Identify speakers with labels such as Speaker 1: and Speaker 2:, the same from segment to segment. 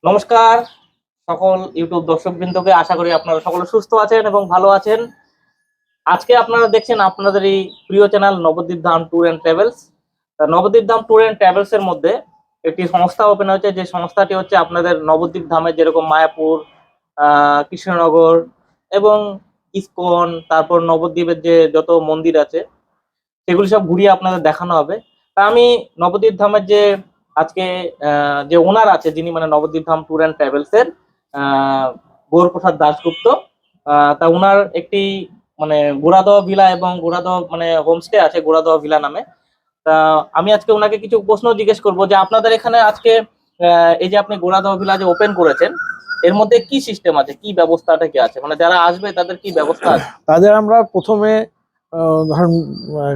Speaker 1: নমস্কার সকল ইউটিউব দর্শকবৃন্দকে, আশা করি আপনারা সকলে সুস্থ আছেন এবং ভালো আছেন। আজকে আপনারা দেখছেন আপনাদের এই প্রিয় channel Nabadwip Dham tour and travels. Nabadwip Dham tour and travels এর মধ্যে একটি সংস্থা ওপেন হয়েছে, যে সংস্থাটি হচ্ছে আপনাদের নবদ্বীপ ধামে যেরকম মায়াপুর, কৃষ্ণনগর এবং ইসকন, তারপর নবদ্বীপের যে যত মন্দির আছে সেগুলি সব ঘুরিয়ে আপনাদের দেখানো হবে। তা আমি নবদ্বীপ ধামের যে আজকে যে ওনার আছে, যিনি মানে নবদ্বীপ ধাম ট্যুর অ্যান্ড ট্রাভেলস এর গৌরপ্রসাদ দাশগুপ্ত, তা ওনার একটি মানে গোড়াদহ ভিলা এবং গোড়াদহ মানে হোমস্টে আছে গোড়াদহ ভিলা নামে। তা আমি আজকে ওনাকে কিছু প্রশ্ন জিজ্ঞেস করবো যে আপনাদের এখানে আজকে এই যে আপনি গোড়াদহ ভিলা যে ওপেন করেছেন, এর মধ্যে কি সিস্টেম আছে, কি ব্যবস্থাটা কি আছে, মানে যারা আসবে তাদের কি ব্যবস্থা আছে?
Speaker 2: তাদের আমরা প্রথমে ধরুন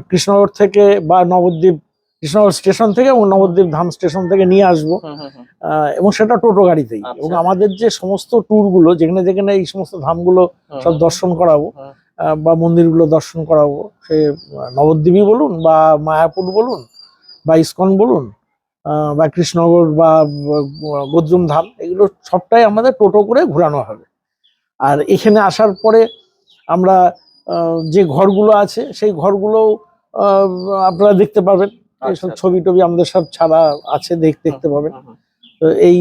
Speaker 2: কৃষ্ণনগর থেকে বা নবদ্বীপ কৃষ্ণনগর স্টেশন থেকে এবং নবদ্বীপ ধাম স্টেশন থেকে নিয়ে আসবো, এবং সেটা টোটো গাড়িতেই। এবং আমাদের যে সমস্ত ট্যুর গুলো যেখানে যেখানে এই সমস্ত ধামগুলো সব দর্শন করাবো বা মন্দিরগুলো দর্শন করাবো, সে নবদ্বীপই বলুন বা মায়াপুর বলুন বা ইসকন বলুন বা কৃষ্ণনগর বা বদ্রুম ধাম, এগুলো সবটাই আমাদের টোটো করে ঘোরানো হবে। আর এখানে আসার পরে আমরা যে ঘরগুলো আছে সেই ঘরগুলো আপনারা দেখতে পাবেন, এইসব ছবি টবি আমাদের সব ছাড়া আছে, দেখতে পাবেন। তো এই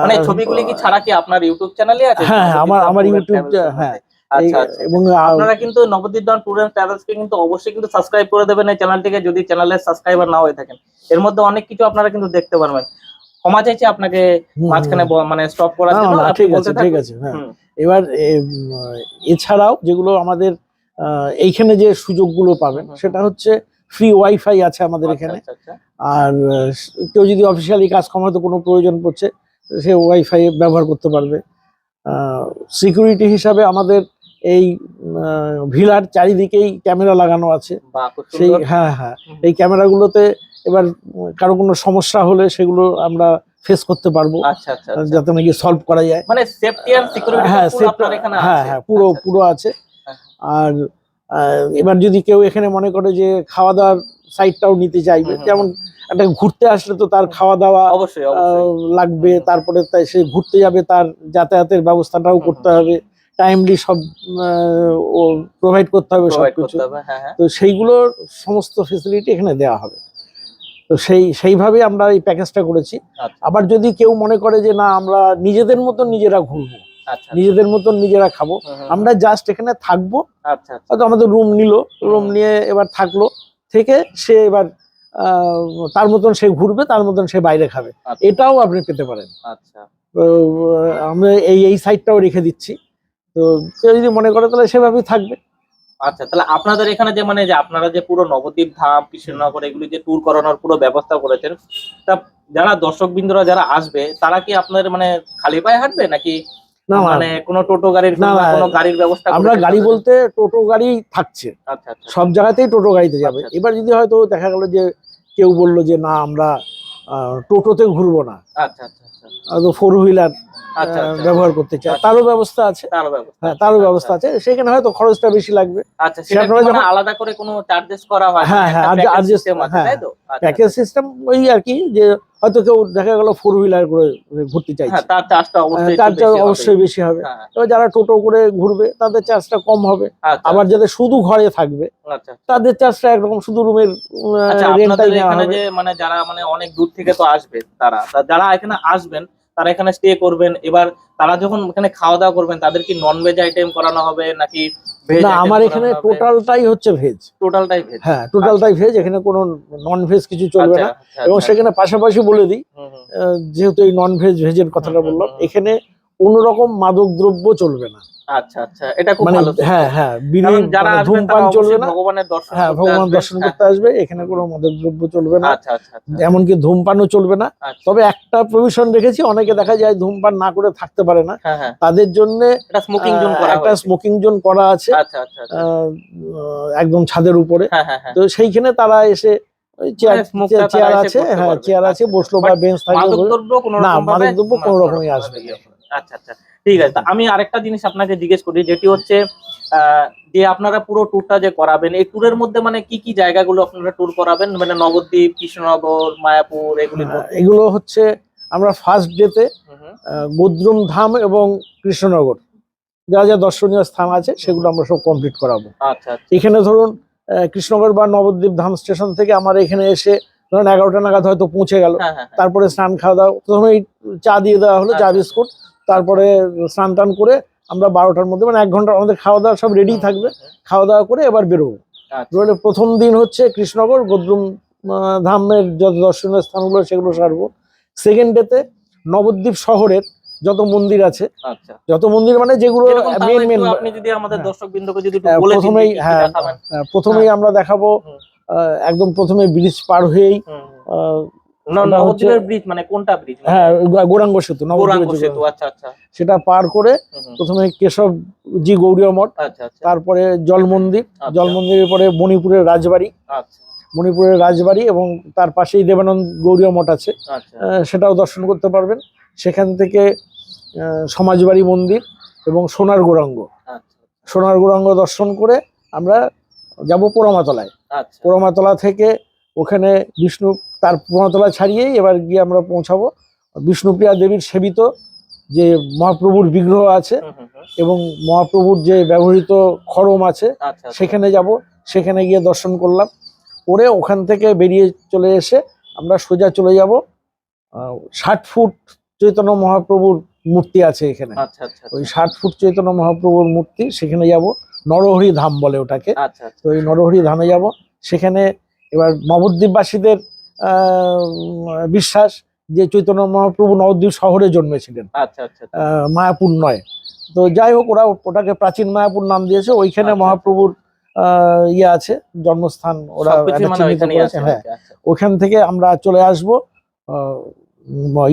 Speaker 1: মানে ছবিগুলি কি ছাড়া কি আপনার ইউটিউব চ্যানেলে আছে?
Speaker 2: হ্যাঁ, আমার ইউটিউব, হ্যাঁ।
Speaker 1: আচ্ছা, এবং আপনারা কিন্তু নবদ্বীপ ধাম ট্যুর এন্ড ট্রাভেলস কে কিন্তু অবশ্যই কিন্তু সাবস্ক্রাইব করে দেবেন এই চ্যানেলটিকে, যদি চ্যানেলের সাবস্ক্রাইবার না হয়ে থাকেন। এর মধ্যে অনেক কিছু আপনারা কিন্তু দেখতে পারবেন। ক্ষমা চাইছি আপনাকে মাঝখানে মানে স্টপ করার জন্য।
Speaker 2: ঠিক আছে। হ্যাঁ, এবার এছাড়াও যেগুলো আমাদের এইখানে যে সুযোগগুলো পাবেন সেটা হচ্ছে ফ্রি ওয়াইফাই আছে আমাদের এখানে। আর কেউ যদি অফিসিয়ালি কাজ কমাতে কোনো প্রয়োজন পড়ছে সে ওয়াইফাই ব্যবহার করতে পারবে। সিকিউরিটি হিসাবে আমাদের এই ভিলার চারিদিকেই ক্যামেরা লাগানো আছে। সেই হ্যাঁ, এই ক্যামেরাগুলোতে এবার কারো কোনো সমস্যা হলে সেগুলো আমরা ফেস করতে পারবো, যাতে নাকি সলভ করা যায়।
Speaker 1: মানে সেফটি এন্ড সিকিউরিটি
Speaker 2: হ্যাঁ, পুরো আছে। আর এবার যদি কেউ এখানে মনে করে যে খাওয়া দাওয়ার সাইডটাও নিতে চাইবে, যেমন একটা ঘুরতে আসলে তো তার খাওয়া দাওয়া
Speaker 1: অবশ্যই
Speaker 2: লাগবে, তারপরে তাই সে ঘুরতে যাবে তার যাতায়াতের ব্যবস্থাটাও করতে হবে, টাইমলি সব প্রোভাইড করতে হবে সবকিছু। তো সেইগুলোর সমস্ত ফেসিলিটি এখানে দেওয়া হবে। তো সেইভাবে আমরা এই প্যাকেজটা করেছি। আবার যদি কেউ মনে করে যে না, আমরা নিজেদের মতন নিজেরা ঘুরবো, নিজেদের মতন নিজেরা খাবো, আমরা জাস্ট এখানে থাকবো, হয়তো আমাদের রুম নিয়ে এবার থাকলো, থেকে সে এবার তার মতন সে ঘুরবে, তার মতন সে বাইরে খাবে, এটাও আপনি পেতে পারেন। তো আমরা এই সাইডটাও রেখে দিচ্ছি, তো কেউ যদি মনে করে তাহলে সেভাবেই থাকবে।
Speaker 1: আচ্ছা, তাহলে আপনাদের এখানে যে মানে যে আপনারা যে পুরো নবদ্বীপ ধাম কৃষ্ণনগর এগুলি যে ট্যুর করানোর পুরো ব্যবস্থা করেছেন, তা যারা দর্শকবৃন্দরা যারা আসবে তারা কি আপনাদের মানে খালি পায়ে হাঁটবে নাকি
Speaker 2: না,
Speaker 1: মানে কোনো টোটো গাড়ির কোনো গাড়ির ব্যবস্থা?
Speaker 2: আমরা গাড়ি বলতে টোটো গাড়ি থাকছে, সব জায়গাতেই টোটো গাড়িতে যাবে। এবার যদি হয়তো দেখা গেল যে কেউ বললো যে না, আমরা টোটোতে ঘুরবো না, ফোর হুইলার ব্যবহার করতে চায়, তারও ব্যবস্থা আছে। তারও ব্যবস্থা আছে, সেখানে হয়তো খরচটা বেশি লাগবে।
Speaker 1: আলাদা করে কোনো চার্জেস করা হয়?
Speaker 2: হ্যাঁ, প্যাকেজ সিস্টেম ওই আর কি, যে হয়তো কেউ দেখা গেল ফোর হুইলার করে ঘুরতে চাইছে,
Speaker 1: তার চার্জটা
Speaker 2: অবশ্যই বেশি হবে। তবে যারা টোটো করে ঘুরবে তাদের চার্জটা কম হবে। আবার যাদের শুধু ঘরে থাকবে তাদের চার্জটা একরকম, শুধু রুমের রেন্টটাই নেওয়া হবে।
Speaker 1: মানে যারা মানে অনেক দূর থেকে তো আসবে, যারা এখানে আসবেন তারা এখানে স্টে করবেন, এবার তারা যখন এখানে খাওয়া দাওয়া করবেন তাদের কি নন ভেজ আইটেম করানো হবে নাকি ভেজ?
Speaker 2: না, আমার এখানে টোটালটাই হচ্ছে ভেজ। হ্যাঁ, টোটালটাই ভেজ, এখানে কোনো নন ভেজ কিছু চলবে না। এবং সেখানে পাশাপাশি বলে দিই, যেহেতু এই নন ভেজের কথাটা বললাম, এখানে কোনো রকম মাদক দ্রব্য চলবে না।
Speaker 1: এটা খুব ভালো।
Speaker 2: হ্যাঁ, ধূমপান চলবে না। ভগবানের দর্শন করতে আসবে, এখানে কোনো মাদক দ্রব্য চলবে না, এমনকি ধূমপানও চলবে না। তবে একটা প্রভিশন রেখেছি, অনেকে দেখা যায় ধূমপান না করে থাকতে পারে না, তাদের জন্য একটা স্মোকিং জোন করা আছে একদম ছাদের উপরে। তো সেইখানে তারা এসে চেয়ার আছে, বসলো বা বেঞ্চ থাকবে, না মাদক দ্রব্য কোনো রকমই আসবে।
Speaker 1: আচ্ছা, ঠিক আছে। আমি আরেকটা জিনিস আপনাকে জিজ্ঞেস করি, যেটি হচ্ছে যে আপনারা পুরো ট্যুরটা যে করাবেন, এই ট্যুরের মধ্যে মানে কি কি জায়গাগুলো আপনারা ট্যুর করাবেন, মানে নবদ্বীপ, কৃষ্ণনগর, মায়াপুর এগুলো
Speaker 2: হচ্ছে আমরা ফার্স্ট ডেতে গোদ্রুম ধাম এবং কৃষ্ণনগর যা যা দর্শনীয় স্থান আছে সেগুলো আমরা সব কমপ্লিট করাবো।
Speaker 1: আচ্ছা আচ্ছা
Speaker 2: এখানে ধরুন কৃষ্ণনগর বা নবদ্বীপ ধাম স্টেশন থেকে আমার এখানে এসে ধরুন 11টা নাগাদ হয়তো পৌঁছে গেল,
Speaker 1: হ্যাঁ হ্যাঁ
Speaker 2: তারপরে স্নান খাওয়া দাওয়া, প্রথমেই চা দিয়ে দেওয়া হলো, চা
Speaker 1: আচ্ছা।
Speaker 2: বিস্কুট, তারপরে স্নান টান করে আমরা 12টার মধ্যে মানে 1 ঘন্টা আমাদের খাওয়া দাওয়া সব রেডি থাকবে, খাওয়া দাওয়া করে এবার বেরোবো।
Speaker 1: আচ্ছা
Speaker 2: বেরোলে প্রথম দিন হচ্ছে কৃষ্ণনগর গোদ্রুম ধামের যত দর্শনীয় স্থানগুলো সেগুলো সারবো। সেকেন্ড ডেতে নবদ্বীপ শহরের যত মন্দির আছে,
Speaker 1: আচ্ছা
Speaker 2: যত মন্দির মানে যেগুলো
Speaker 1: যেরকম তাও
Speaker 2: মেন
Speaker 1: একটু
Speaker 2: মেন,
Speaker 1: আপনি যদি আমাদের
Speaker 2: হ্যাঁ।
Speaker 1: দর্শকবৃন্দকে যদি একটু বলে দিন যে
Speaker 2: প্রথমেই
Speaker 1: কি কি
Speaker 2: হ্যাঁ
Speaker 1: দেখাবেন।
Speaker 2: প্রথমেই আমরা দেখাবো
Speaker 1: হুম।
Speaker 2: একদম প্রথমে ব্রিজ পার হয়েই
Speaker 1: হুম, হুম।
Speaker 2: আহ, ওটা
Speaker 1: নবদ্বীপের ব্রিজ মানে কোনটা ব্রিজ?
Speaker 2: হ্যাঁ গৌরাঙ্গ সেতু,
Speaker 1: গৌরাঙ্গ
Speaker 2: নবদ্বীপের
Speaker 1: সেতু, আচ্ছা আচ্ছা।
Speaker 2: সেটা পার করে
Speaker 1: হুম, হুম।
Speaker 2: প্রথমে কেশবজি গৌরীয় মঠ,
Speaker 1: আচ্ছা আচ্ছা
Speaker 2: তারপরে জল মন্দির,
Speaker 1: আচ্ছা।
Speaker 2: জল মন্দিরের পরে মণিপুরের রাজবাড়ি,
Speaker 1: আচ্ছা
Speaker 2: মণিপুরের রাজবাড়ি এবং তার পাশেই দেবানন্দ গৌরীয় মঠ আছে,
Speaker 1: আচ্ছা
Speaker 2: সেটাও দর্শন করতে পারবেন। সেখান থেকে সমাজবাড়ি মন্দির এবং সোনার গৌরাঙ্গ,
Speaker 1: আচ্ছা
Speaker 2: সোনার গৌরাঙ্গ দর্শন করে আমরা যাব পোড়ামাতলায়।
Speaker 1: আচ্ছা
Speaker 2: পোড়ামাতলা থেকে ওখানে বিষ্ণু, তার পোড়ামাতলা ছাড়িয়েই এবার গিয়ে আমরা পৌঁছাবো বিষ্ণুপ্রিয়া দেবীর সেবিত যে মহাপ্রভুর বিগ্রহ আছে
Speaker 1: হুম, হুম, হুম।
Speaker 2: এবং মহাপ্রভুর যে ব্যবহৃত খড়ম আছে
Speaker 1: আচ্ছা
Speaker 2: সেখানে যাব। সেখানে গিয়ে দর্শন করলাম, করে ওখান থেকে বেরিয়ে চলে এসে আমরা সোজা চলে যাব 60 ফুট চৈতন্য মহাপ্রভুর মূর্তি আছে এখানে,
Speaker 1: আচ্ছা আচ্ছা
Speaker 2: ওই 60 ফুট চৈতন্য মহাপ্রভুর মূর্তি, সেখানে যাব। নরহরি ধাম বলে ওটাকে।
Speaker 1: আচ্ছা
Speaker 2: তো এই নরহরি ধামে যাব। সেখানে এবার নবদ্বীপবাসীদের বিশ্বাস যে চৈতন্য মহাপ্রভু নবদ্বীপ শহরে জন্মেছিলেন,
Speaker 1: আচ্ছা আচ্ছা
Speaker 2: মায়াপুর নয়। তো যাই হোক, ওরা ওটাকে প্রাচীন মায়াপুর নাম দিয়েছে। ওইখানে
Speaker 1: আচ্ছা।
Speaker 2: মহাপ্রভুর ইয়ে আছে, জন্মস্থান ওরা
Speaker 1: সবকিছু
Speaker 2: একটা
Speaker 1: মানে
Speaker 2: চিহ্নিত
Speaker 1: ওইখানেই
Speaker 2: করেছে।
Speaker 1: আছে।
Speaker 2: হ্যাঁ,
Speaker 1: আচ্ছা
Speaker 2: ওখান থেকে আমরা চলে আসব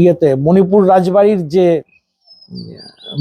Speaker 2: ইয়েতে মণিপুর রাজবাড়ির যে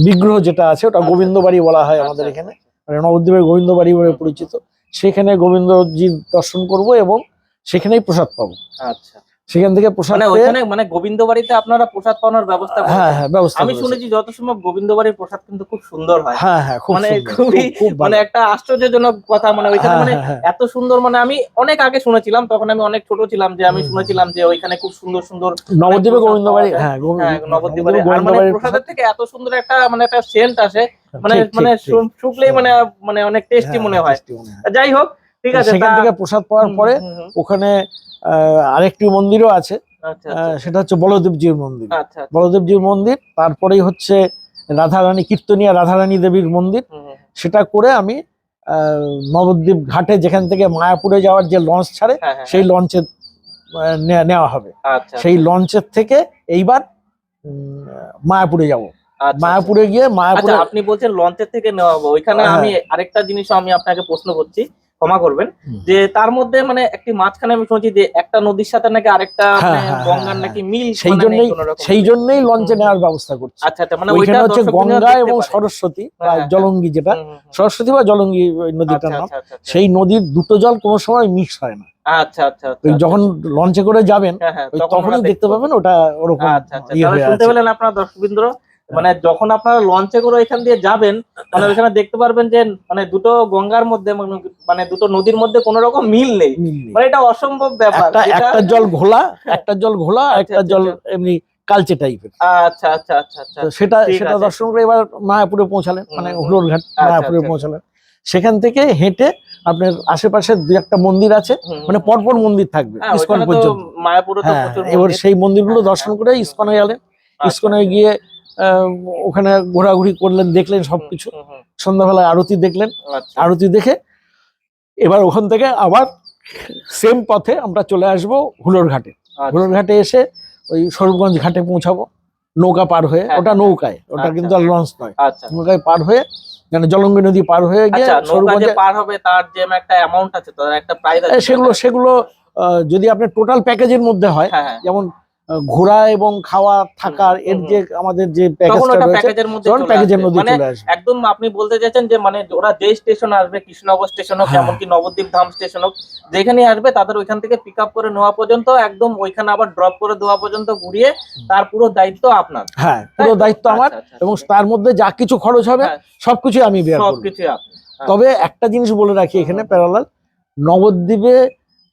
Speaker 2: বিগ্রহ যেটা আছে ওটা
Speaker 1: আচ্ছা,
Speaker 2: গোবিন্দ বাড়ি বলা হয় আমাদের
Speaker 1: আচ্ছা,
Speaker 2: এখানে, মানে নবদ্বীপের গোবিন্দ বাড়ি বলে
Speaker 1: হুম,
Speaker 2: পরিচিত। সেখানে গোবিন্দজির দর্শন করব এবং সেখানেই প্রসাদ পাবো।
Speaker 1: আচ্ছা।
Speaker 2: সেখান থেকে প্রসাদ
Speaker 1: মানে
Speaker 2: পেয়ে
Speaker 1: ওইখানে মানে গোবিন্দ বাড়িতে আপনারা প্রসাদ পাওয়ার ব্যবস্থা
Speaker 2: হ্যাঁ
Speaker 1: করেছেন?
Speaker 2: হ্যাঁ ব্যবস্থা
Speaker 1: আমি
Speaker 2: করেছি।
Speaker 1: শুনেছি যত সম্ভব গোবিন্দ বাড়ির প্রসাদ কিন্তু খুব সুন্দর হয়।
Speaker 2: হ্যাঁ হ্যাঁ খুব
Speaker 1: মানে
Speaker 2: সুন্দর,
Speaker 1: খুবই
Speaker 2: খুব
Speaker 1: মানে
Speaker 2: ভালো।
Speaker 1: একটা আশ্চর্যজনক কথা, মানে ওইখানে
Speaker 2: হ্যাঁ
Speaker 1: মানে
Speaker 2: হ্যাঁ হ্যাঁ
Speaker 1: এত সুন্দর, মানে আমি অনেক আগে শুনেছিলাম, তখন আমি অনেক ছোট ছিলাম, যে আমি
Speaker 2: হুম, হুম।
Speaker 1: শুনেছিলাম যে ওইখানে খুব সুন্দর সুন্দর
Speaker 2: নবদ্বীপে
Speaker 1: প্রসাদ
Speaker 2: গোবিন্দ
Speaker 1: পাওয়া
Speaker 2: বাড়ি,
Speaker 1: যায়।
Speaker 2: হ্যাঁ
Speaker 1: হ্যাঁ নবদ্বীপ বাড়ি, আর
Speaker 2: গোবিন্দ
Speaker 1: মানে
Speaker 2: বাড়ির
Speaker 1: প্রসাদের থেকে এত সুন্দর একটা মানে একটা সেন্ট আসে, মানে
Speaker 2: ঠিক
Speaker 1: মানে
Speaker 2: ঠিক ঠিক।
Speaker 1: শুকলেই মানে মানে অনেক টেস্টি
Speaker 2: হ্যাঁ
Speaker 1: মনে হয়।
Speaker 2: টেস্টি মনে হয়।
Speaker 1: যাই হোক, ঠিক আছে।
Speaker 2: সেখান থেকে প্রসাদ পাওয়ার পরে ওখানে আরেকটি মন্দিরও আছে,
Speaker 1: আচ্ছা আচ্ছা
Speaker 2: সেটা হচ্ছে বলদেবজির মন্দির।
Speaker 1: আচ্ছা
Speaker 2: বলদেবজির মন্দির, তারপরেই হচ্ছে রাধারানী, কীর্তনিয়া রাধারানী দেবীর মন্দির। সেটা করে আমি নবদ্বীপ ঘাটে যেখান থেকে মায়াপুরে যাওয়ার যে লঞ্চ ছাড়ে
Speaker 1: হ্যাঁ হ্যাঁ
Speaker 2: সেই লঞ্চে নেওয়া হবে।
Speaker 1: আচ্ছা
Speaker 2: সেই লঞ্চের থেকে এইবার মায়াপুরে যাব।
Speaker 1: আচ্ছা
Speaker 2: মায়াপুরে গিয়ে
Speaker 1: আচ্ছা,
Speaker 2: মায়াপুরে
Speaker 1: আপনি বলছেন লঞ্চের থেকে নেওয়া হবে ওইখানে।
Speaker 2: হ্যাঁ।
Speaker 1: আমি আরেকটা জিনিস আমি আপনাকে প্রশ্ন করছি, ক্ষমা করবেন,
Speaker 2: হুম।
Speaker 1: যে তার মধ্যে মানে একটি মাঝখানে আমি শুনছি যে একটা নদীর সাথে নাকি আরেকটা
Speaker 2: হ্যাঁ,
Speaker 1: মানে
Speaker 2: হ্যাঁ,
Speaker 1: গঙ্গার
Speaker 2: হ্যাঁ,
Speaker 1: নাকি মিল,
Speaker 2: সেই
Speaker 1: মানে নেই
Speaker 2: জন্যই
Speaker 1: কোনো রকম।
Speaker 2: সেই জন্যই লঞ্চে
Speaker 1: হুম,
Speaker 2: নেওয়ার ব্যবস্থা করছি।
Speaker 1: আচ্ছা আচ্ছা, মানে
Speaker 2: ওইখানে
Speaker 1: ওইটা
Speaker 2: হচ্ছে
Speaker 1: দর্শকবৃন্দরা
Speaker 2: গঙ্গা
Speaker 1: দেখতে
Speaker 2: এবং
Speaker 1: পারে।
Speaker 2: সরস্বতী বা
Speaker 1: হ্যাঁ, হ্যাঁ,
Speaker 2: জলঙ্গি, যেটা সরস্বতী বা জলঙ্গি ওই নদীটার
Speaker 1: আচ্ছা
Speaker 2: নাম।
Speaker 1: আচ্ছা আচ্ছা আচ্ছা
Speaker 2: সেই নদীর দুটো জল কোনো সময় মিক্স হয় না।
Speaker 1: আচ্ছা আচ্ছা আচ্ছা
Speaker 2: ওই যখন লঞ্চে করে যাবেন
Speaker 1: হ্যাঁ হ্যাঁ
Speaker 2: ওই
Speaker 1: তখন
Speaker 2: তখনই
Speaker 1: আমরা
Speaker 2: দেখতে পাবেন ওটা ওরকম
Speaker 1: আচ্ছা আচ্ছা,
Speaker 2: ইয়ে
Speaker 1: তাহলে
Speaker 2: হয়ে
Speaker 1: শুনতে
Speaker 2: আছে।
Speaker 1: পেলেন আপনার দর্শকবৃন্দ, মানে যখন আপনারা লঞ্চে করে এখান দিয়ে যাবেন, মানে ওইখানে দেখতে পারবেন যে মানে দুটো গঙ্গার মধ্যে মানে দুটো নদীর মধ্যে কোনো রকম মিল নেই,
Speaker 2: মিল নেই।
Speaker 1: মানে এটা অসম্ভব ব্যাপার।
Speaker 2: একটা জল ঘোলা, একটা জল ঘোলা,
Speaker 1: আচ্ছা,
Speaker 2: একটা
Speaker 1: আচ্ছা,
Speaker 2: জল
Speaker 1: আচ্ছা।
Speaker 2: এমনি কালচে টাইপের।
Speaker 1: আচ্ছা আচ্ছা আচ্ছা আচ্ছা,
Speaker 2: তো সেটা
Speaker 1: ঠিক
Speaker 2: সেটা
Speaker 1: আছে।
Speaker 2: দর্শন করে এবার মায়াপুরে পৌঁছালেন, মানে
Speaker 1: হুম, হুম।
Speaker 2: হুলোর ঘাট
Speaker 1: আচ্ছা,
Speaker 2: মায়াপুরে
Speaker 1: আচ্ছা।
Speaker 2: পৌঁছালেন। সেখান থেকে হেঁটে আপনার আশেপাশে দু একটা মন্দির আছে,
Speaker 1: হুম,
Speaker 2: মানে
Speaker 1: হুম।
Speaker 2: পরপর মন্দির থাকবে
Speaker 1: হ্যাঁ
Speaker 2: ইসকন
Speaker 1: ওইখানে তো
Speaker 2: পর্যন্ত।
Speaker 1: মায়াপুরে তো
Speaker 2: হ্যাঁ,
Speaker 1: প্রচুর
Speaker 2: এবার
Speaker 1: মন্দির।
Speaker 2: সেই মন্দিরগুলো
Speaker 1: হ্যাঁ,
Speaker 2: দর্শন
Speaker 1: হ্যাঁ,
Speaker 2: করে ইসকনে গেলেন।
Speaker 1: আচ্ছা,
Speaker 2: ইসকনে গিয়ে ওখানে ঘোরাঘুরি করলেন, দেখলেন সবকিছু।
Speaker 1: হুম, হুম,
Speaker 2: সন্ধ্যাবেলায় আরতি দেখলেন।
Speaker 1: আচ্ছা
Speaker 2: আরতি দেখে এবার ওখান থেকে আবার সেম পথে আমরা চলে আসব হুলোর ঘাটে। হুলোর ঘাটে এসে ওই স্বরূপগঞ্জ ঘাটে পৌঁছাবো নৌকা পার হয়ে।
Speaker 1: হ্যাঁ,
Speaker 2: ওটা
Speaker 1: হ্যাঁ,
Speaker 2: নৌকায়, ওটা
Speaker 1: আচ্ছা।
Speaker 2: কিন্তু আর লঞ্চ নয়।
Speaker 1: আচ্ছা
Speaker 2: নৌকায় পার হয়ে, মানে জলঙ্গি নদী পার হয়ে গিয়ে
Speaker 1: আচ্ছা, নৌকা যে
Speaker 2: স্বরূপগঞ্জে
Speaker 1: পার হবে তার যে একটা অ্যামাউন্ট আছে, তার একটা প্রাইস আছে?
Speaker 2: সেগুলো সেগুলো যদি আপনার টোটাল প্যাকেজের মধ্যে হয়,
Speaker 1: হ্যাঁ হ্যাঁ
Speaker 2: যেমন ঘোরা এবং খাওয়া থাকার এর যে আমাদের যে
Speaker 1: তখন
Speaker 2: প্যাকেজটা
Speaker 1: ওটা
Speaker 2: রয়েছে
Speaker 1: প্যাকেজের মধ্যে
Speaker 2: তখন
Speaker 1: চলে
Speaker 2: প্যাকেজের
Speaker 1: আসবে।
Speaker 2: মধ্যে
Speaker 1: মানে
Speaker 2: চলে আসবে।
Speaker 1: একদম আপনি বলতে চাইছেন যে মানে ওরা যে স্টেশনে আসবে, কৃষ্ণনগর স্টেশন হোক,
Speaker 2: হ্যাঁ।
Speaker 1: এমনকি নবদ্বীপ ধাম স্টেশন হোক, যেখানে আসবে তাদের ওইখান থেকে পিক আপ করে নেওয়া পর্যন্ত, একদম ওইখানে আবার ড্রপ করে দেওয়া পর্যন্ত ঘুরিয়ে তার পুরো দায়িত্ব আপনার?
Speaker 2: হ্যাঁ, পুরো দায়িত্ব আমার।
Speaker 1: আচ্ছা, আচ্ছা,
Speaker 2: এবং
Speaker 1: আচ্ছা।
Speaker 2: তার মধ্যে যা কিছু খরচ হবে
Speaker 1: হ্যাঁ,
Speaker 2: সবকিছু আমি বেয়ার করব।
Speaker 1: সবকিছু আপনি।
Speaker 2: তবে একটা জিনিস বলে রাখি এখানে প্যারালাল, নবদ্বীপে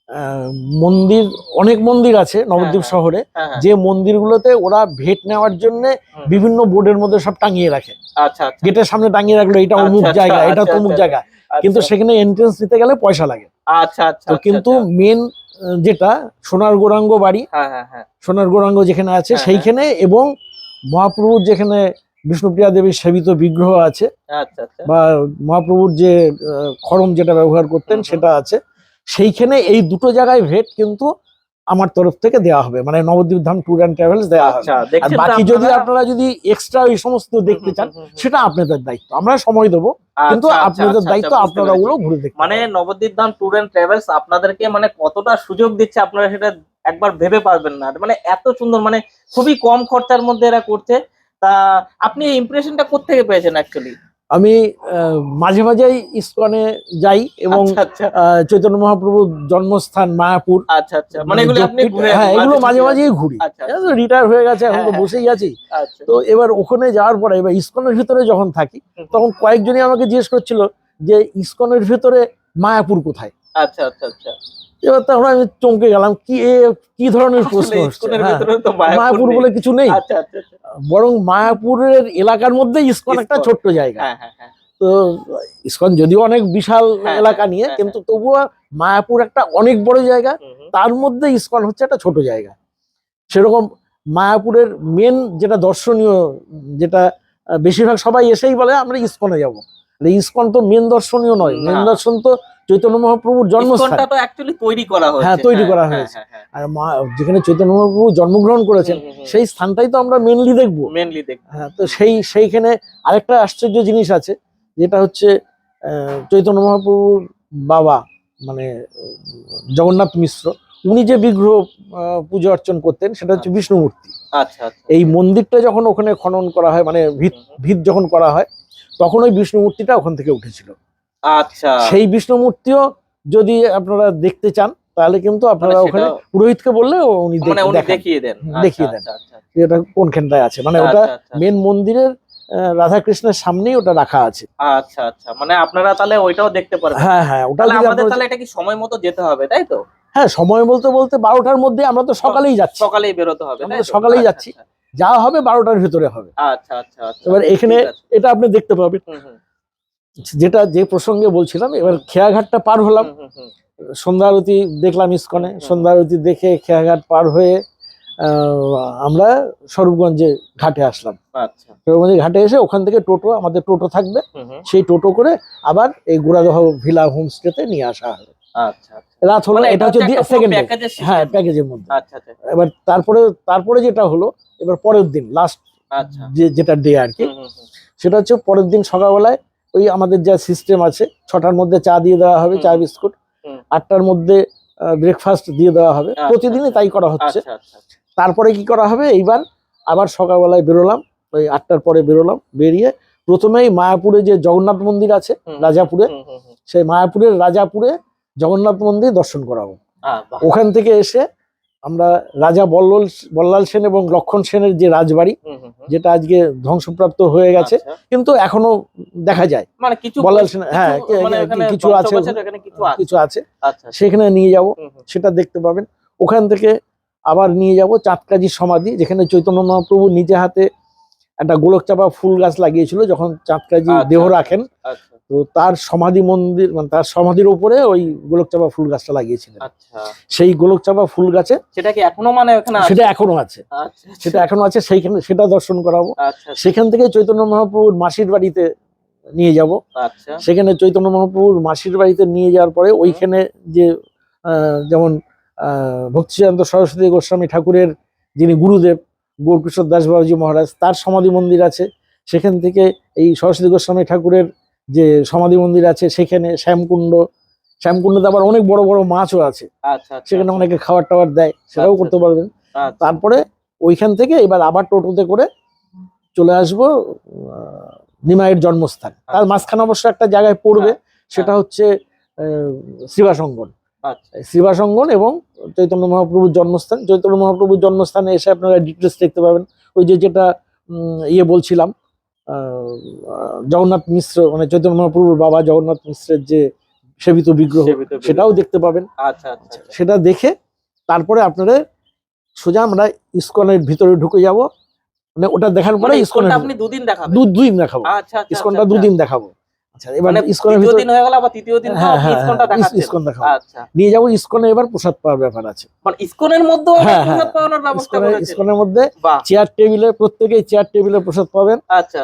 Speaker 2: আহ, মন্দির, অনেক মন্দির আছে নবদ্বীপ
Speaker 1: হ্যাঁ,
Speaker 2: শহরে,
Speaker 1: হ্যাঁ, হ্যাঁ।
Speaker 2: যে মন্দিরগুলোতে ওরা ভেট নেওয়ার জন্য
Speaker 1: হুম।
Speaker 2: বিভিন্ন বোর্ডের মধ্যে সব টাঙিয়ে রাখে,
Speaker 1: আচ্ছা আচ্ছা
Speaker 2: গেটের সামনে টাঙিয়ে রাখলো এটা
Speaker 1: আচ্ছা,
Speaker 2: অমুক
Speaker 1: আচ্ছা,
Speaker 2: জায়গা, এটা
Speaker 1: আচ্ছা,
Speaker 2: তমুক
Speaker 1: আচ্ছা,
Speaker 2: জায়গা, কিন্তু
Speaker 1: আচ্ছা,
Speaker 2: সেখানে এন্ট্রেন্স দিতে গেলে পয়সা লাগে।
Speaker 1: আচ্ছা, আচ্ছা,
Speaker 2: তো
Speaker 1: আচ্ছা,
Speaker 2: কিন্তু
Speaker 1: আচ্ছা।
Speaker 2: মেন যেটা সোনার গৌরাঙ্গ বাড়ি,
Speaker 1: হ্যাঁ, হ্যাঁ, হ্যাঁ,
Speaker 2: সোনার গৌরাঙ্গ যেখানে আছে
Speaker 1: হ্যাঁ, হ্যাঁ।
Speaker 2: সেইখানে, এবং মহাপ্রভুর যেখানে বিষ্ণুপ্রিয়া দেবীর সেবিত বিগ্রহ আছে,
Speaker 1: আচ্ছা, আচ্ছা।
Speaker 2: বা মহাপ্রভুর যে খড়ম যেটা ব্যবহার করতেন
Speaker 1: হুম, হুম।
Speaker 2: সেটা আছে, সেইখানে এই দুটো জায়গায় ভেট কিন্তু আমার তরফ থেকে দেওয়া হবে, মানে নবদ্বীপ ধাম ট্যুর অ্যান্ড ট্রাভেলস দেওয়া হবে।
Speaker 1: আচ্ছা,
Speaker 2: আর
Speaker 1: দেখছেন তো
Speaker 2: বাকি যদি
Speaker 1: আপনারা?
Speaker 2: আপনারা যদি এক্সট্রা ওই সমস্ত
Speaker 1: হুম,
Speaker 2: দেখতে
Speaker 1: হুম,
Speaker 2: চান
Speaker 1: হুম, হুম, হুম।
Speaker 2: সেটা আপনাদের দায়িত্ব, আমরা সময় দেবো, কিন্তু
Speaker 1: আচ্ছা, আচ্ছা,
Speaker 2: আপনাদের
Speaker 1: আচ্ছা, আচ্ছা,
Speaker 2: দায়িত্ব
Speaker 1: বুঝতে
Speaker 2: আপনারা
Speaker 1: পেরেছি।
Speaker 2: ওগুলো ঘুরে দেখতে
Speaker 1: মানে
Speaker 2: পারেন।
Speaker 1: নবদ্বীপ ধাম ট্যুর এন্ড ট্রাভেলস আপনাদেরকে মানে কতটা সুযোগ দিচ্ছে আপনারা সেটা একবার ভেবে পারবেন না। মানে এত সুন্দর, মানে খুবই কম খরচার মধ্যে এরা করছে। তা আপনি এই ইমপ্রেশনটা কোত্থেকে পেয়েছেন অ্যাকচুয়ালি?
Speaker 2: আমি মাঝে মাঝেই ইসকনে যাই, এবং
Speaker 1: আচ্ছা, আচ্ছা,
Speaker 2: চৈতন্য মহাপ্রভুর জন্মস্থান মায়াপুর,
Speaker 1: আচ্ছা, আচ্ছা। মানে
Speaker 2: মানে
Speaker 1: এগুলো আপনি
Speaker 2: যোগপীঠ,
Speaker 1: ঘুরে
Speaker 2: হ্যাঁ এগুলো মাঝে
Speaker 1: মাঝে।
Speaker 2: মাঝেই ঘুরি।
Speaker 1: আচ্ছা, আচ্ছা।
Speaker 2: রিটায়ার হয়ে গেছে, এখন
Speaker 1: হ্যাঁ,
Speaker 2: তো
Speaker 1: হ্যাঁ,
Speaker 2: বসেই আছি।
Speaker 1: আচ্ছা।
Speaker 2: তো এবার ওখানে যাওয়ার পরে এবার ইসকনের ভিতরে যখন থাকি,
Speaker 1: হুম, হুম।
Speaker 2: তখন কয়েকজনই আমাকে জিজ্ঞেস করছিল যে ইসকনের ভিতরে মায়াপুর কোথায়।
Speaker 1: আচ্ছা, আচ্ছা, আচ্ছা।
Speaker 2: এবার তখন আমি চমকে গেলাম, কি ধরনের প্রশ্ন
Speaker 1: আসলে
Speaker 2: হচ্ছে।
Speaker 1: ইস্কনের
Speaker 2: হ্যাঁ,
Speaker 1: ভেতরেও তো মায়াপুর
Speaker 2: মায়াপুর
Speaker 1: নেই।
Speaker 2: বলে কিছু নেই,
Speaker 1: আচ্ছা, আচ্ছা, আচ্ছা।
Speaker 2: বরং মায়াপুরের এলাকার মধ্যে ইসকন একটা
Speaker 1: ইস্কন।
Speaker 2: ছোট্ট জায়গা।
Speaker 1: হ্যাঁ, হ্যাঁ, হ্যাঁ।
Speaker 2: তো ইসকন যদিও অনেক বিশাল
Speaker 1: হ্যাঁ, হ্যাঁ,
Speaker 2: এলাকা নিয়ে,
Speaker 1: হ্যাঁ,
Speaker 2: কিন্তু
Speaker 1: হ্যাঁ।
Speaker 2: তবুও মায়াপুর একটা অনেক বড় জায়গা,
Speaker 1: হুম, হুম।
Speaker 2: তার মধ্যে ইসকন হচ্ছে একটা ছোট জায়গা। সেরকম মায়াপুরের মেন যেটা দর্শনীয়, যেটা বেশিরভাগ সবাই এসেই বলে আমরা ইসকনে যাব, ইসকন তো মেন দর্শনীয় নয়, মেন
Speaker 1: না।
Speaker 2: দর্শন তো চৈতন্য মহাপ্রভুর জন্মস্থান।
Speaker 1: ইস্কনটা তো অ্যাকচুয়ালি তৈরি করা
Speaker 2: হ্যাঁ,
Speaker 1: হয়েছে।
Speaker 2: তৈরি
Speaker 1: হ্যাঁ,
Speaker 2: করা
Speaker 1: হ্যাঁ,
Speaker 2: হয়েছে।
Speaker 1: হ্যাঁ, হ্যাঁ।
Speaker 2: আর যেখানে চৈতন্য মহাপ্রভু জন্মগ্রহণ করেছেন,
Speaker 1: হুম, হুম, হুম।
Speaker 2: সেই স্থানটাই তো আমরা মেনলি দেখবো।
Speaker 1: মেইনলি দেখব।
Speaker 2: হ্যাঁ, তো সেইখানে আরেকটা আশ্চর্য জিনিস আছে, যেটা হচ্ছে চৈতন্য মহাপ্রভুর বাবা, মানে জগন্নাথ মিশ্র, উনি যে বিগ্রহ পুজো অর্চন করতেন সেটা হচ্ছে
Speaker 1: আচ্ছা,
Speaker 2: বিষ্ণু মূর্তি।
Speaker 1: আচ্ছা, আচ্ছা।
Speaker 2: এই মন্দিরটা যখন ওখানে খনন করা হয়, মানে ভিত
Speaker 1: হুম, হুম।
Speaker 2: ভিত যখন করা হয়, তখন ওই বিষ্ণু মূর্তিটা ওখান থেকে উঠেছিল।
Speaker 1: আচ্ছা।
Speaker 2: সেই বিষ্ণু মূর্তিও যদি আপনারা দেখতে চান, তাহলে কিন্তু
Speaker 1: মানে
Speaker 2: আপনারা ওখানে
Speaker 1: সেটাও
Speaker 2: পুরোহিতকে বললে উনি
Speaker 1: মানে উনি
Speaker 2: দেখান,
Speaker 1: দেখিয়ে দেন। আচ্ছা,
Speaker 2: দেখিয়ে দেন
Speaker 1: আচ্ছা, আচ্ছা।
Speaker 2: যে এটা কোনখানটায় আছে, মানে ওটা
Speaker 1: আচ্ছা, আচ্ছা,
Speaker 2: মেন
Speaker 1: আচ্ছা।
Speaker 2: মন্দিরের রাধাকৃষ্ণের সামনেই ওটা রাখা আছে।
Speaker 1: আচ্ছা, আচ্ছা। মানে আপনারা তাহলে ওইটাও দেখতে পারবেন।
Speaker 2: হ্যাঁ হ্যাঁ, ওটাও
Speaker 1: তাহলে
Speaker 2: যদি
Speaker 1: আমাদের
Speaker 2: আপনারা,
Speaker 1: তাহলে এটা কি সময় মতো যেতে হবে, তাই তো?
Speaker 2: হ্যাঁ সময় বলতে বলতে 12টার মধ্যে, আমরা তো সকালেই যাচ্ছি,
Speaker 1: সকালেই বেরোতে হবে,
Speaker 2: আমরা
Speaker 1: তাই
Speaker 2: তো
Speaker 1: তো?
Speaker 2: সকালেই
Speaker 1: আচ্ছা,
Speaker 2: যাচ্ছি,
Speaker 1: আচ্ছা।
Speaker 2: যাওয়া হবে 12টার ভিতরে হবে।
Speaker 1: আচ্ছা, আচ্ছা, আচ্ছা।
Speaker 2: এবার এখানে
Speaker 1: ঠিক আছে।
Speaker 2: এটা আপনি দেখতে পাবেন,
Speaker 1: হুম, হুম।
Speaker 2: যেটা যে প্রসঙ্গে বলছিলাম। এবার
Speaker 1: হুম,
Speaker 2: খেয়াঘাটটা পার হলাম,
Speaker 1: হুম, হুম, হুম,
Speaker 2: সন্ধ্যা আরতি দেখলাম
Speaker 1: হুম,
Speaker 2: ইসকনে,
Speaker 1: হুম, হুম।
Speaker 2: সন্ধ্যা আরতি দেখে খেয়াঘাট পার হয়ে আমরা স্বরূপগঞ্জে ঘাটে আসলাম।
Speaker 1: আচ্ছা।
Speaker 2: স্বরূপগঞ্জে ঘাটে এসে ওখান থেকে টোটো, আমাদের টোটো থাকবে,
Speaker 1: হুম, হুম।
Speaker 2: সেই টোটো করে আবার এই গুড়াদহ ভিলা হোমস্টেতে নিয়ে আসা হবে।
Speaker 1: আচ্ছা, আচ্ছা।
Speaker 2: রাত হলো,
Speaker 1: মানে
Speaker 2: এটা
Speaker 1: এটা
Speaker 2: হচ্ছে
Speaker 1: হচ্ছে একটা পুরো
Speaker 2: সেকেন্ড ডে।
Speaker 1: প্যাকেজের
Speaker 2: হ্যাঁ,
Speaker 1: সিস্টেম।
Speaker 2: প্যাকেজের মধ্যে।
Speaker 1: আচ্ছা, আচ্ছা,
Speaker 2: এবার তারপরে যেটা হলো, এবার পরের দিন লাস্ট
Speaker 1: আচ্ছা।
Speaker 2: যেটা ডে আর কি,
Speaker 1: হুম, হুম, হুম,
Speaker 2: সেটা হচ্ছে পরের দিন সকালবেলায় ওই আমাদের যা সিস্টেম আছে, 6টার মধ্যে চা দিয়ে দেওয়া হবে,
Speaker 1: হুম,
Speaker 2: চা
Speaker 1: হুম,
Speaker 2: বিস্কুট,
Speaker 1: হুম।
Speaker 2: 8টার মধ্যে ব্রেকফাস্ট দিয়ে দেওয়া হবে,
Speaker 1: আচ্ছা,
Speaker 2: প্রতিদিনই
Speaker 1: আচ্ছা,
Speaker 2: তাই করা হচ্ছে।
Speaker 1: আচ্ছা, আচ্ছা, আচ্ছা।
Speaker 2: তারপরে কি করা হবে, এইবার আবার সকালবেলায় বেরোলাম, ওই 8টার পরে বেরোলাম, বেরিয়ে প্রথমেই মায়াপুরে যে জগন্নাথ মন্দির আছে
Speaker 1: হুম,
Speaker 2: রাজাপুরে,
Speaker 1: হুম, হুম, হুম।
Speaker 2: সেই মায়াপুরের রাজাপুরে জগন্নাথ মন্দির দর্শন করাবো।
Speaker 1: বাহ!
Speaker 2: ওখান থেকে এসে আমরা রাজা বল্লাল সেন এবং লক্ষণ সেনের যে রাজবাড়ি,
Speaker 1: হুম, হুম, হুম।
Speaker 2: যেটা আজকে ধ্বংসপ্রাপ্ত হয়ে গেছে,
Speaker 1: আচ্ছা।
Speaker 2: কিন্তু এখনো দেখা যায়।
Speaker 1: মানে কিছু
Speaker 2: বল্লাল সেন,
Speaker 1: কিছু
Speaker 2: হ্যাঁ
Speaker 1: মানে ওখানে
Speaker 2: কিছু আছে,
Speaker 1: ধ্বংসাবশেষ এখানে কিছু
Speaker 2: কিছু
Speaker 1: আছে।
Speaker 2: আছে,
Speaker 1: আচ্ছা, আচ্ছা।
Speaker 2: সেখানে নিয়ে যাব,
Speaker 1: হুম, হুম।
Speaker 2: সেটা দেখতে পাবেন। ওখান থেকে আবার নিয়ে যাব চাঁদকাজি সমাধি, যেখানে চৈতন্য মহাপ্রভু নিজে হাতে একটা গোলক চাপা ফুল গাছ লাগিয়েছিল যখন চাঁদকাজি
Speaker 1: আচ্ছা,
Speaker 2: দেহ
Speaker 1: আচ্ছা,
Speaker 2: রাখেন।
Speaker 1: আচ্ছা, আচ্ছা,
Speaker 2: তো তার সমাধি মন্দির, মানে তার সমাধির উপরে ওই গোলক চাপা ফুল গাছটা লাগিয়েছিলেন।
Speaker 1: আচ্ছা।
Speaker 2: সেই গোলক চাপা ফুল গাছে,
Speaker 1: সেটা কি এখনো মানে ওখানে
Speaker 2: সেটা
Speaker 1: আছে?
Speaker 2: এখনো আছে,
Speaker 1: আচ্ছা,
Speaker 2: সেটা
Speaker 1: আচ্ছা,
Speaker 2: এখনো আছে, সেইখানে সেটা দর্শন করাবো।
Speaker 1: আচ্ছা, আচ্ছা,
Speaker 2: সেখান থেকে চৈতন্য মহাপ্রভুর মাসির বাড়িতে নিয়ে যাব।
Speaker 1: আচ্ছা।
Speaker 2: সেখানে চৈতন্য মহাপ্রভুর মাসির বাড়িতে নিয়ে যাওয়ার পরে
Speaker 1: হুম,
Speaker 2: ওইখানে যে যেমন ভক্তিচিদানন্দ সরস্বতী গোস্বামী ঠাকুরের যিনি গুরুদেব গৌরকিশোর দাস বাবাজি মহারাজ, তার সমাধি মন্দির আছে। সেখান থেকে এই সরস্বতী গোস্বামী ঠাকুরের যে সমাধি মন্দির আছে, সেখানে শ্যামকুণ্ডতে আবার অনেক বড় বড় মাছও আছে,
Speaker 1: আচ্ছা, আচ্ছা,
Speaker 2: সেখানে
Speaker 1: আচ্ছা,
Speaker 2: অনেকে খাবার টাবার দেয়, সেটাও
Speaker 1: আচ্ছা,
Speaker 2: করতে পারবেন।
Speaker 1: আচ্ছা,
Speaker 2: তারপরে ওইখান থেকে এবার আবার টোটোতে করে চলে আসবো নিমাইয়ের জন্মস্থান। তার
Speaker 1: আচ্ছা।
Speaker 2: মাঝখানে অবশ্য একটা জায়গায় পড়বে,
Speaker 1: হ্যাঁ,
Speaker 2: সেটা
Speaker 1: হ্যাঁ।
Speaker 2: হচ্ছে শ্রীবাসঙ্গন।
Speaker 1: আচ্ছা,
Speaker 2: শ্রীবাসঙ্গন এবং চৈতন্য মহাপ্রভুর জন্মস্থান। চৈতন্য মহাপ্রভুর জন্মস্থানে এসে আপনারা ডিটেলস দেখতে পাবেন। ওই যেটা বলছিলাম, জগন্নাথ মিশ্র, মানে চৈতন্য মহাপ্রভুর বাবা জগন্নাথ মিশ্রের যে সেবিত বিগ্রহ,
Speaker 1: সেবিত বিগ্রহ।
Speaker 2: সেটাও দেখতে পাবেন।
Speaker 1: আচ্ছা আচ্ছা আচ্ছা।
Speaker 2: সেটা দেখে তারপরে আপনাদের সোজা আমরা ইসকনের ভিতরে ঢুকে যাব, মানে ওটা দেখার পরে
Speaker 1: মানে
Speaker 2: ইসকনের
Speaker 1: ইসকনটা আপনি দুদিন দেখাবেন?
Speaker 2: দুদিন দেখাবো,
Speaker 1: আচ্ছা আচ্ছা
Speaker 2: ইসকনটা
Speaker 1: আচ্ছা।
Speaker 2: দুদিন দেখাবো। আচ্ছা, এবার
Speaker 1: মানে
Speaker 2: ইসকনের
Speaker 1: দ্বিতীয়
Speaker 2: ভিতরে
Speaker 1: দিন হয়ে গেল, আবার তৃতীয় দিন তো
Speaker 2: হ্যাঁ
Speaker 1: আপনি
Speaker 2: হ্যাঁ
Speaker 1: ইসকনটা দেখাচ্ছেন।
Speaker 2: ইসকন দেখাবো,
Speaker 1: আচ্ছা,
Speaker 2: নিয়ে যাবো ইসকনে। এবার প্রসাদ পাওয়ার ব্যাপার আছে,
Speaker 1: মানে ইসকনের মধ্যেও আবার
Speaker 2: হ্যাঁ হ্যাঁ
Speaker 1: প্রসাদ পাওয়ানোর ব্যবস্থা করেছেন?
Speaker 2: ইসকনের মধ্যে
Speaker 1: বাহ।
Speaker 2: চেয়ার টেবিলে, প্রত্যেকেই চেয়ার টেবিলে প্রসাদ পাবেন।
Speaker 1: আচ্ছা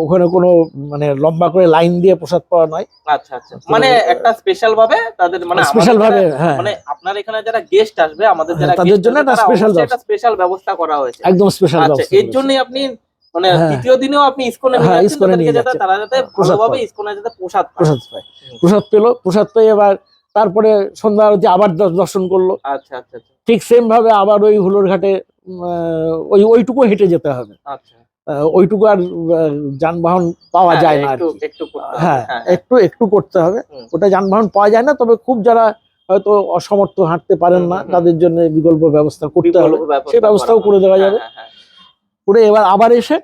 Speaker 2: ওখানে কোনো মানে লম্বা করে লাইন দিয়ে প্রসাদ পাওয়া নয়।
Speaker 1: আচ্ছা আচ্ছা, মানে একটা স্পেশাল ভাবে তাদের, মানে
Speaker 2: স্পেশাল ভাবে, হ্যাঁ
Speaker 1: মানে আপনার এখানে যারা গেস্ট আসবে, আমাদের
Speaker 2: হ্যাঁ,
Speaker 1: যারা
Speaker 2: তাদের
Speaker 1: guest
Speaker 2: জন্য
Speaker 1: আসবে,
Speaker 2: একটা
Speaker 1: তারা
Speaker 2: স্পেশাল
Speaker 1: অবশ্যই একটা স্পেশাল ব্যবস্থা করা হয়েছে।
Speaker 2: একদম স্পেশাল
Speaker 1: আচ্ছা,
Speaker 2: ব্যবস্থা
Speaker 1: এর জন্যই আপনি মানে
Speaker 2: হ্যাঁ।
Speaker 1: দ্বিতীয় দিনেও আপনি ইসকনে নিয়ে
Speaker 2: হ্যাঁ,
Speaker 1: যাচ্ছেন,
Speaker 2: ইসকনে
Speaker 1: তাদেরকে
Speaker 2: নিয়ে
Speaker 1: যাতে
Speaker 2: যাচ্ছেন।
Speaker 1: তারা যাতে
Speaker 2: প্রসাদ
Speaker 1: ভালোভাবে
Speaker 2: পায়।
Speaker 1: ইসকনে যাতে প্রসাদ পায়।
Speaker 2: প্রসাদ পায়,
Speaker 1: হুম।
Speaker 2: প্রসাদ পেলো, প্রসাদ পেয়ে এবার তারপরে সন্ধ্যা আরতি আবার দর্শন করলো।
Speaker 1: আচ্ছা আচ্ছা আচ্ছা
Speaker 2: ঠিক সেম ভাবে আবার ওই হুলোর ঘাটে ওইটুকু হেঁটে যেতে হবে।
Speaker 1: আচ্ছা।
Speaker 2: ওইটুকু আর যানবাহন পাওয়া
Speaker 1: হ্যাঁ,
Speaker 2: যায় না আর
Speaker 1: একটু
Speaker 2: কি।
Speaker 1: একটু করতে হবে।
Speaker 2: হ্যাঁ,
Speaker 1: হ্যাঁ হ্যাঁ।
Speaker 2: একটু করতে হবে।
Speaker 1: হুম।
Speaker 2: ওটা যানবাহন পাওয়া যায় না, তবে খুব যারা হয়তো অসমর্থ হাঁটতে পারেন না, তাদের জন্য বিকল্প ব্যবস্থা করতে হবে,
Speaker 1: বিকল্প ব্যবস্থা
Speaker 2: সেই ব্যবস্থাও
Speaker 1: করা
Speaker 2: করে দেওয়া
Speaker 1: হবে।
Speaker 2: যাবে।
Speaker 1: হ্যাঁ, হ্যাঁ, হ্যাঁ।
Speaker 2: করে এবার আবার এসে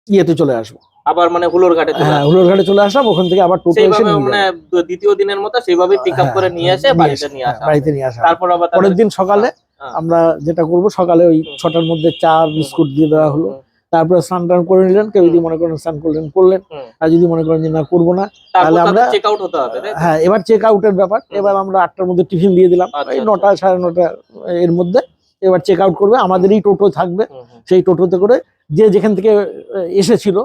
Speaker 2: ইয়েতে চলে আসবো,
Speaker 1: আবার মানে হুলোর ঘাটে চলে
Speaker 2: হ্যাঁ
Speaker 1: আসবে।
Speaker 2: হুলোর ঘাটে চলে আসলাম, ওখান থেকে আবার টোটো এসে
Speaker 1: সেইভাবে
Speaker 2: নিয়ে
Speaker 1: মানে
Speaker 2: যাবে।
Speaker 1: দ্বিতীয় দিনের মতো সেইভাবে পিক আপ
Speaker 2: হ্যাঁ,
Speaker 1: করে নিয়ে এসে বাড়িতে নিয়ে
Speaker 2: হ্যাঁ,
Speaker 1: আসা
Speaker 2: বাড়িতে
Speaker 1: হবে।
Speaker 2: নিয়ে আসা হবে।
Speaker 1: তারপর আবার
Speaker 2: পরের দিন সকালে
Speaker 1: হ্যাঁ।
Speaker 2: আমরা যেটা করব, সকালে ওই 6টার মধ্যে চা বিস্কুট দিয়ে দেওয়া হলো, তারপরে স্নান টান করে নিলেন, কেউ যদি মনে করেন স্নান করলেন, আর যদি মনে করেন যে না করবো না, তাহলে আমরা
Speaker 1: চেক আউট হতে হবে, তাই তো?
Speaker 2: হ্যাঁ, এবার চেক আউটের ব্যাপার। এবার আমরা 8টার মধ্যে টিফিন দিয়ে দিলাম,
Speaker 1: আচ্ছা,
Speaker 2: এই
Speaker 1: আচ্ছা।
Speaker 2: 9টা 9:30 এর মধ্যে এবার চেক আউট করবে। আমাদেরই টোটো থাকবে, সেই টোটোতে করে যে যেখান থেকে এসেছিল,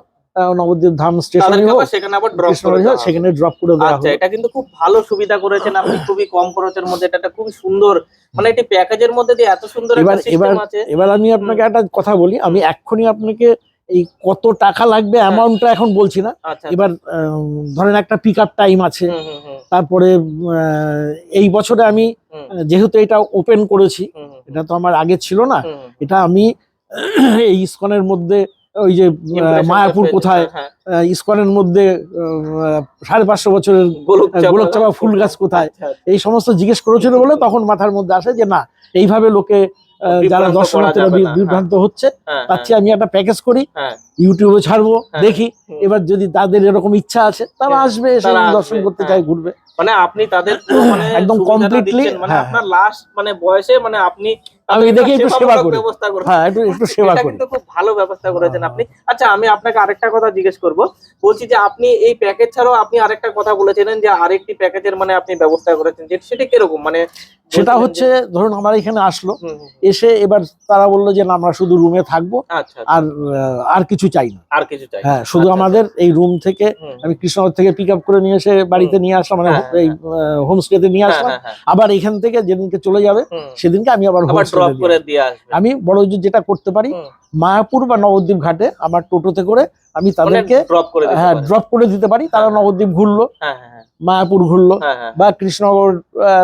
Speaker 2: নবদ্বীপ ধাম স্টেশনে
Speaker 1: তাদেরকে আবার সেখানে আবার ড্রপ করে দেওয়া হবে।
Speaker 2: সেখানে ড্রপ করে দেওয়া
Speaker 1: আচ্ছা,
Speaker 2: হলো।
Speaker 1: এটা কিন্তু খুব ভালো সুবিধা করেছেন আপনি, খুবই কম খরচের মধ্যে। এটা একটা খুবই সুন্দর, মানে এটি প্যাকেজের মধ্যে দিয়ে এত সুন্দর একটা
Speaker 2: এবার এবার
Speaker 1: সিস্টেম আছে।
Speaker 2: এবার আমি আপনাকে একটা কথা বলি, আমি এক্ষুনি আপনাকে এই কত টাকা লাগবে অ্যামাউন্টটা এখন বলছি না।
Speaker 1: আচ্ছা,
Speaker 2: এবার ধরেন একটা পিক আপ টাইম আছে,
Speaker 1: হুম হুম হুম
Speaker 2: তারপরে এই বছরে আমি
Speaker 1: হুম
Speaker 2: যেহেতু এটা ওপেন করেছি,
Speaker 1: হুম হুম
Speaker 2: এটা তো আমার আগে ছিল না,
Speaker 1: হুম হুম।
Speaker 2: এটা আমি এই ইসকনের মধ্যে ওই যে
Speaker 1: Impression
Speaker 2: মায়াপুর
Speaker 1: পেয়েছে,
Speaker 2: কোথায়,
Speaker 1: হ্যাঁ,
Speaker 2: ইসকনের মধ্যে 550 বছরের গোলকচাপা ফুল গাছ কোথায়,
Speaker 1: আচ্ছা, আচ্ছা।
Speaker 2: এই সমস্ত জিজ্ঞেস করেছিল বলে তখন মাথার মধ্যে আসে যে না, এইভাবে লোকে যারা
Speaker 1: বিভ্রান্ত
Speaker 2: দর্শনার্থীরা
Speaker 1: করা যাবে না,
Speaker 2: বিভ্রান্ত হচ্ছে,
Speaker 1: হ্যাঁ,
Speaker 2: তার চেয়ে আমি একটা প্যাকেজ করি,
Speaker 1: হ্যাঁ,
Speaker 2: ইউটিউবে ছাড়বো,
Speaker 1: হ্যাঁ,
Speaker 2: দেখি।
Speaker 1: হুম।
Speaker 2: এবার যদি তাদের এরকম ইচ্ছা আছে, তারা
Speaker 1: হ্যাঁ,
Speaker 2: আসবে, এসে
Speaker 1: তারা
Speaker 2: দর্শন
Speaker 1: আসবে,
Speaker 2: করতে
Speaker 1: হ্যাঁ।
Speaker 2: চায়, ঘুরবে।
Speaker 1: মানে আপনি তাদের পুরো মানে
Speaker 2: একদম
Speaker 1: সুবিধাটা
Speaker 2: completely,
Speaker 1: দিচ্ছেন, মানে
Speaker 2: হ্যাঁ,
Speaker 1: আপনার লাস্ট মানে বয়সে, মানে আপনি
Speaker 2: আমি
Speaker 1: তাদের
Speaker 2: দেখি একটু সেবা
Speaker 1: সেবামূলক
Speaker 2: করি,
Speaker 1: ব্যবস্থা করছেন।
Speaker 2: হ্যাঁ, একটু সেবা
Speaker 1: এটা
Speaker 2: করি।
Speaker 1: কিন্তু খুব ভালো ব্যবস্থা করেছেন আপনি। আচ্ছা, আমি আপনাকে আরেকটা কথা জিজ্ঞেস করব। বলছি যে আপনি এই প্যাকেজ ছাড়াও আপনি আরেকটা কথা বলেছিলেন যে আরেকটি প্যাকেজের মানে আপনি ব্যবস্থা করেছেন, সেটা কিরকম? মানে
Speaker 2: সেটা
Speaker 1: বলছিলেন
Speaker 2: হচ্ছে
Speaker 1: যে-
Speaker 2: ধরুন আমার এখানে আসলো,
Speaker 1: হুম, হুম, হুম।
Speaker 2: এসে এবার তারা বললো যে না, আমরা শুধু রুমে থাকবো,
Speaker 1: আচ্ছা,
Speaker 2: আর আর কিছু চাই না।
Speaker 1: আর কিছু চাই না।
Speaker 2: হ্যাঁ, শুধু
Speaker 1: আচ্ছা,
Speaker 2: আমাদের এই রুম থেকে
Speaker 1: হুম, হুম।
Speaker 2: আমি কৃষ্ণনগর থেকে পিক আপ করে নিয়ে এসে বাড়িতে নিয়ে আসলাম, মানে
Speaker 1: হ্যাঁ,
Speaker 2: এই হোমস্টেতে নিয়ে
Speaker 1: হ্যাঁ,
Speaker 2: আসলাম।
Speaker 1: হ্যাঁ, হ্যাঁ।
Speaker 2: আবার এখান থেকে যেদিনকে চলে যাবে,
Speaker 1: হুম।
Speaker 2: সেদিনকে আমি আবার
Speaker 1: আবার
Speaker 2: হোমস্টেতে
Speaker 1: ড্রপ করে দিয়ে আসবে।
Speaker 2: আমি বড় যেটা করতে পারি,
Speaker 1: হুম।
Speaker 2: মায়াপুর বা নবদ্বীপ ঘাটে আমার টোটোতে করে আমি তাদেরকে
Speaker 1: ড্রপ করে দিতে
Speaker 2: হ্যাঁ
Speaker 1: পারেন।
Speaker 2: ড্রপ করে দিতে পারি। তারা
Speaker 1: হ্যাঁ,
Speaker 2: নবদ্বীপ ঘুরলো,
Speaker 1: হ্যাঁ, হ্যাঁ,
Speaker 2: মায়াপুর ঘুরলো,
Speaker 1: হ্যাঁ, হ্যাঁ।
Speaker 2: বা কৃষ্ণনগর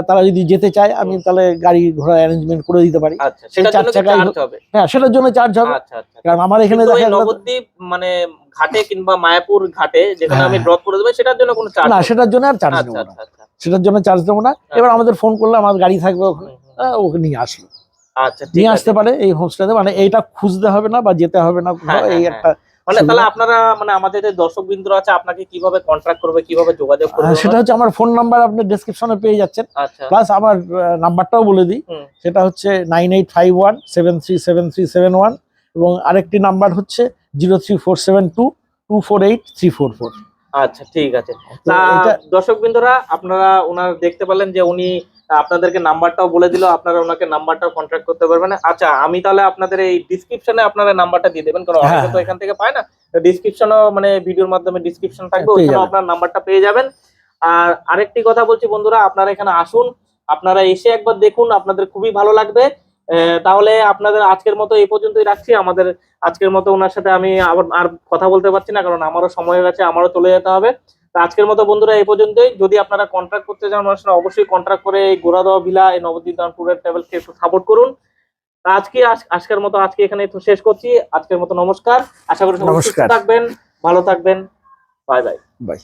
Speaker 2: তারা যদি যেতে চায়, আমি তাহলে গাড়ি ঘোড়া অ্যারেঞ্জমেন্ট করে দিতে পারি।
Speaker 1: আচ্ছা, সেটার জন্য কি
Speaker 2: চাকাই
Speaker 1: চার্জ হবে?
Speaker 2: হ্যাঁ, সেটার জন্য চার্জ হবে,
Speaker 1: আচ্ছা, আচ্ছা।
Speaker 2: কারণ আমার এখানে
Speaker 1: কিন্তু
Speaker 2: দেখা
Speaker 1: এই
Speaker 2: গেলো
Speaker 1: নবদ্বীপ মানে ঘাটে কিংবা মায়াপুর ঘাটে যেখানে
Speaker 2: হ্যাঁ,
Speaker 1: আমি ড্রপ করে দেবো, সেটার জন্য কোনো চার্জ
Speaker 2: না,
Speaker 1: হবে?
Speaker 2: সেটার জন্য আর চার্জ
Speaker 1: আচ্ছা,
Speaker 2: নেবো না,
Speaker 1: আচ্ছা, আচ্ছা।
Speaker 2: সেটার জন্য চার্জ দেবো না। এবার আমাদের ফোন করলে আমার গাড়ি থাকবে ওখানে,
Speaker 1: হুম, হুম।
Speaker 2: ওকে নিয়ে আসলো,
Speaker 1: আচ্ছা, ঠিক
Speaker 2: নিয়ে
Speaker 1: আছে।
Speaker 2: আসতে পারে এই হোমস্টেতে, মানে এইটা খুঁজতে হবে না বা যেতে হবে না কোথাও,
Speaker 1: হ্যাঁ,
Speaker 2: এই
Speaker 1: হ্যাঁ,
Speaker 2: একটা
Speaker 1: মানে
Speaker 2: সুবিধা।
Speaker 1: তাহলে আপনারা মানে আমাদের যে দর্শক বিন্দুরা আছে, আপনাকে কিভাবে কন্ট্যাক্ট করবে, কিভাবে যোগাযোগ করবে?
Speaker 2: সেটা হচ্ছে আমার ফোন নাম্বার আপনি ডেসক্রিপশনে পেয়ে যাচ্ছেন,
Speaker 1: আচ্ছা।
Speaker 2: প্লাস আমার নাম্বারটাও বলে দিই,
Speaker 1: হুম।
Speaker 2: সেটা হচ্ছে 9851737371, এবং আরেকটি নাম্বার হচ্ছে 03472248344।
Speaker 1: আচ্ছা, ঠিক আছে।
Speaker 2: তো
Speaker 1: তা
Speaker 2: এটা
Speaker 1: দর্শক বিন্দুরা, আপনারা ওনার দেখতে পারলেন যে উনি আপনাদেরকে নাম্বারটাও বলে দিল, আপনারা ওনাকে নাম্বারটাও কন্ট্যাক্ট করতে পারবেন। আচ্ছা, আমি তাহলে আপনাদের এই ডিসক্রিপশনে আপনারা নাম্বারটা দিয়ে দেবেন, কারণ অনেকে তো
Speaker 2: হ্যাঁ,
Speaker 1: এখান থেকে পায় না। ডিসক্রিপশনও মানে ভিডিওর মাধ্যমে ডিসক্রিপশন থাকবে,
Speaker 2: পেয়ে
Speaker 1: ওখানেও
Speaker 2: যাবেন।
Speaker 1: আপনার নাম্বারটা পেয়ে যাবেন। আর আরেকটি কথা বলছি বন্ধুরা, আপনারা এখানে আসুন, আপনারা এসে একবার দেখুন, আপনাদের খুবই ভালো লাগবে। তাহলে আপনাদের আজকের মতো এই পর্যন্তই রাখছি। আমাদের আজকের মতো ওনার সাথে আমি আবার আর কথা বলতে পারছি না, কারণ আমারও সময় হয়ে গেছে, আমারও চলে যেতে হবে। তো আজকের মতো বন্ধুরা এই পর্যন্তই। যদি আপনারা কন্ট্রাক্ট করতে চান ওনার সাথে, অবশ্যই কন্ট্রাক্ট করে এই গোড়াদহ ভিলা, এই নবদ্বীপ ধাম ট্যুর এন্ড ট্রাভেলসকে একটু সাপোর্ট করুন। তা আজকের মতো এখানে তো শেষ করছি। আজকের মতো নমস্কার। আশা করি সবাই সুস্থ
Speaker 2: নমস্কার,
Speaker 1: থাকবেন, ভালো থাকবেন। Bye bye.
Speaker 2: বাই।